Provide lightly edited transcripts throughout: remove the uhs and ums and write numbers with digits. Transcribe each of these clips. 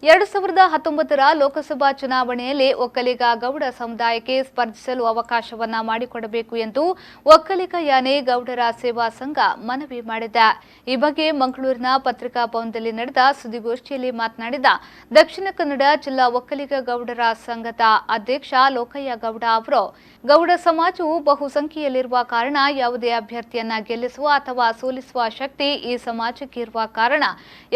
2019ರ ಲೋಕಸಭಾ ಚುನಾವಣೆಯಲ್ಲಿ ಒಕ್ಕಲಿಗ ಗೌಡ ಸಮುದಾಯಕ್ಕೆ ಸ್ಪರ್ಧಿಸಲು ಅವಕಾಶವನ್ನ ಮಾಡಿಕೊಡಬೇಕು ಎಂದು ಒಕ್ಕಲಿಗ ಯಾನೆ ಗೌಡರ ಸೇವಾ ಸಂಘ ಮನವಿ ಮಾಡಿದೆ. ಈ ಬಗ್ಗೆ ಮಂಗಳೂರಿನ ಪತ್ರಿಕಾ ಭವನದಲ್ಲಿ ನಡೆದ ಸುದ್ದಿಗೋಷ್ಠಿಯಲ್ಲಿ ಮಾತನಾಡಿದ ದಕ್ಷಿಣ ಕನ್ನಡ ಜಿಲ್ಲಾ ಒಕ್ಕಲಿಗ ಗೌಡರ ಸಂಘದ ಅಧ್ಯಕ್ಷ ಲೋಕಯ್ಯ ಗೌಡ ಅವರು, ಗೌಡ ಸಮಾಜವು ಬಹುಸಂಖ್ಯೆಯಲ್ಲಿರುವ ಕಾರಣ ಯಾವುದೇ ಅಭ್ಯರ್ಥಿಯನ್ನ ಗೆಲ್ಲಿಸುವ ಅಥವಾ ಸೋಲಿಸುವ ಶಕ್ತಿ ಈ ಸಮಾಜಕ್ಕೆ ಇರುವ ಕಾರಣ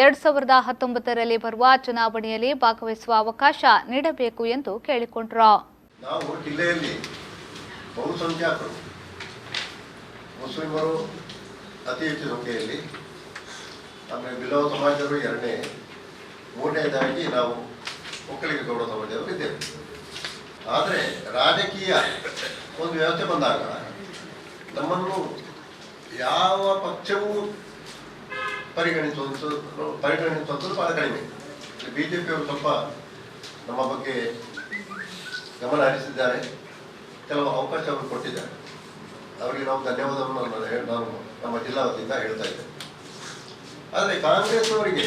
2019ರಲ್ಲಿ ಬರುವ ಚುನಾವಣೆಯಲ್ಲಿ ಭಾಗವಹಿಸುವ ಅವಕಾಶ ನೀಡಬೇಕು ಎಂದು ಕೇಳಿಕೊಂಡರು. ನಾವು ಜಿಲ್ಲೆಯಲ್ಲಿ ಬಹುಸಂಖ್ಯಾತರು ಮುಸ್ಲಿಮರು ಅತಿ ಹೆಚ್ಚು ಸಂಖ್ಯೆಯಲ್ಲಿ, ಆಮೇಲೆ ಬಿಲವ ಸಮಾಜದವರು ಎರಡನೇ, ಮೂರನೇದಾಗಿ ನಾವು ಒಕ್ಕಲಿಗ ಗೌಡ ಸಮಾಜದವರು ಇದ್ದೇವೆ. ಆದರೆ ರಾಜಕೀಯ ಒಂದು ವ್ಯವಸ್ಥೆ ಬಂದಾಗ ನಮ್ಮನ್ನು ಯಾವ ಪಕ್ಷವೂ ಪರಿಗಣಿಸುವಂಥದ್ದು ಬಹಳ ಕಡಿಮೆ. ಬಿಜೆಪಿಯವರು ಸ್ವಲ್ಪ ನಮ್ಮ ಬಗ್ಗೆ ಗಮನ ಹರಿಸಿದ್ದಾರೆ, ಕೆಲವು ಅವಕಾಶವನ್ನು ಕೊಟ್ಟಿದ್ದಾರೆ. ಅವರಿಗೆ ನಾವು ಧನ್ಯವಾದವನ್ನು ನಾನು ನಮ್ಮ ಜಿಲ್ಲಾ ವತಿಯಿಂದ ಹೇಳ್ತಾ ಇದ್ದೇನೆ. ಆದರೆ ಕಾಂಗ್ರೆಸ್ನವರಿಗೆ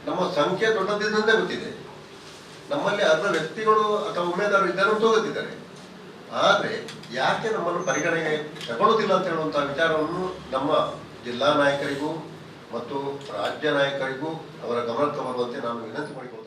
ನಮ್ಮ ಸಂಖ್ಯೆ ದೊಡ್ಡದಿದ್ದಂತೆ ಗೊತ್ತಿದೆ, ನಮ್ಮಲ್ಲಿ ಅರ್ಧ ವ್ಯಕ್ತಿಗಳು ಅಥವಾ ಉಮೇದಾರರು ಇದ್ದಾರೆ ಅಂತ ಗೊತ್ತಿದ್ದಾರೆ. ಆದರೆ ಯಾಕೆ ನಮ್ಮನ್ನು ಪರಿಗಣನೆಗೆ ತಗೊಳ್ಳೋದಿಲ್ಲ ಅಂತ ಹೇಳುವಂತಹ ವಿಚಾರವನ್ನು ನಮ್ಮ ಜಿಲ್ಲಾ ನಾಯಕರಿಗೂ ಮತ್ತು ರಾಜ್ಯ ನಾಯಕರಿಗೂ ಅವರ ಗಮನಕ್ಕೆ ಬರುವಂತೆ ನಾನು ವಿನಂತಿ ಮಾಡಿಕೊಳ್ತೇನೆ.